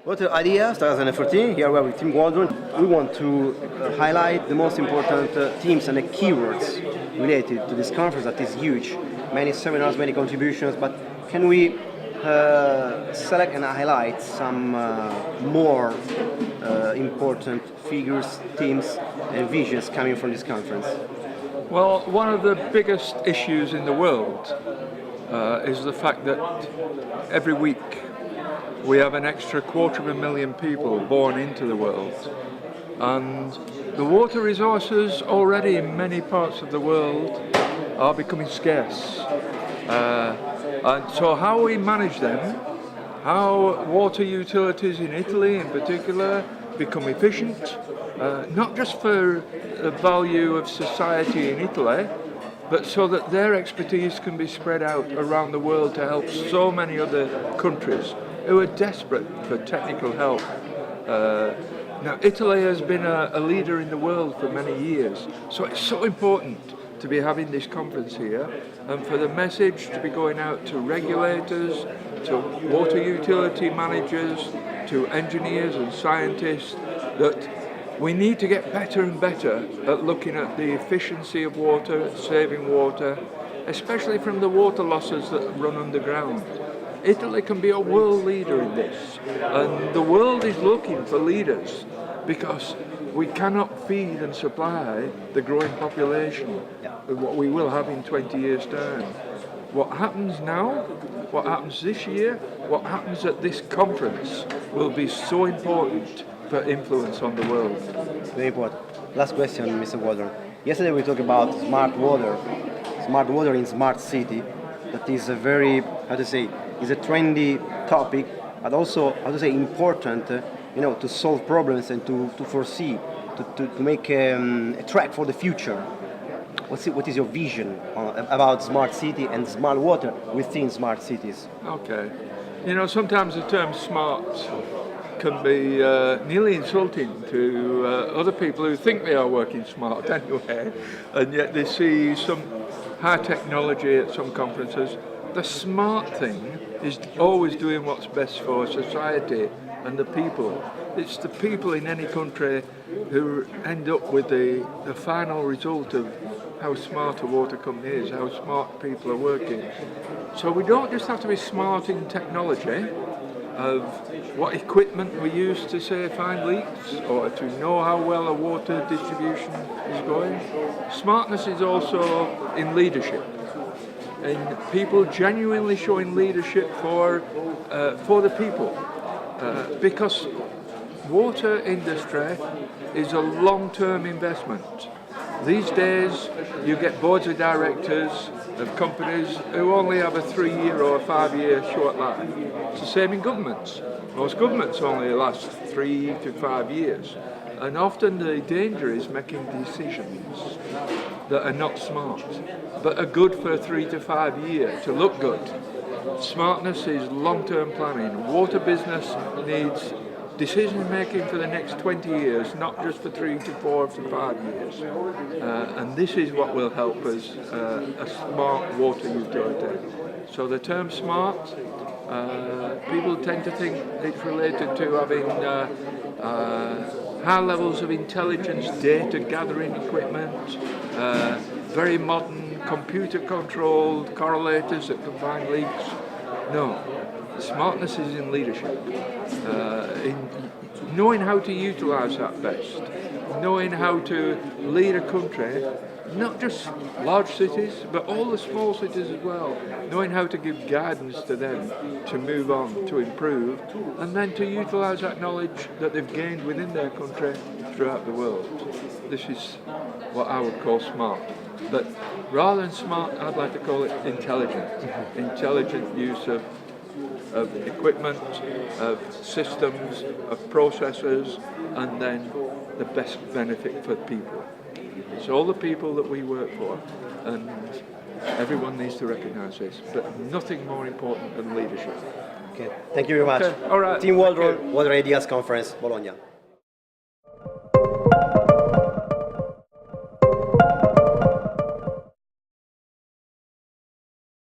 WaterIDEAS 2014, here we are with Tim Waldron. We want to highlight the most important themes and the keywords related to this conference that is huge. Many seminars, many contributions, but can we select and highlight some more important figures, themes and visions coming from this conference? Well, one of the biggest issues in the world is the fact that every week we have an extra 250,000 people born into the world, and the water resources already in many parts of the world are becoming scarce. And so how we manage them, how water utilities in Italy in particular become efficient, not just for the value of society in Italy, but so that their expertise can be spread out around the world to help so many other countries who are desperate for technical help. Now, Italy has been a leader in the world for many years, so it's so important to be having this conference here and for the message to be going out to regulators, to water utility managers, to engineers and scientists, that we need to get better and better at looking at the efficiency of water, saving water, especially from the water losses that run underground. Italy can be a world leader in this, and the world is looking for leaders because we cannot feed and supply the growing population of what we will have in 20 years' time. What happens now, what happens this year, what happens at this conference will be so important for influence on the world. Very important. Last question, Mr. Waldron. Yesterday we talked about smart water in smart city. That is a very, is a trendy topic, but also, important, to solve problems and to foresee, to make a track for the future. What is your vision about smart city and smart water within smart cities? Okay. Sometimes the term smart can be nearly insulting to other people who think they are working smart anyway, and yet they see some high technology at some conferences. The smart thing is always doing what's best for society and the people. It's the people in any country who end up with the final result of how smart a water company is, how smart people are working. So we don't just have to be smart in technology, of what equipment we use to find leaks or to know how well a water distribution is going. Smartness is also in leadership, in people genuinely showing leadership for the people, because water industry is a long-term investment. These days you get boards of directors of companies who only have a 3-year or a 5-year short life. It's the same in governments. Most governments only last 3 to 5 years, and often the danger is making decisions that are not smart, but are good for 3 to 5 years to look good. Smartness is long-term planning. Water business needs decision-making for the next 20 years, not just for 3 to 4 to 5 years. And this is what will help us, a smart water utility. So the term smart, people tend to think it's related to having high levels of intelligence, data gathering equipment, very modern computer-controlled correlators that can find leaks. No. Smartness is in leadership, in knowing how to utilise that best, knowing how to lead a country, not just large cities, but all the small cities as well, knowing how to give guidance to them to move on, to improve, and then to utilise that knowledge that they've gained within their country throughout the world. This is what I would call smart. But rather than smart, I'd like to call it intelligent. Intelligent use of equipment, of systems, of processes, and then the best benefit for people. It's all the people that we work for, and everyone needs to recognise this, but nothing more important than leadership. Okay, thank you very much. Okay. All right. Tim Waldron, WaterIDEAS Conference, Bologna.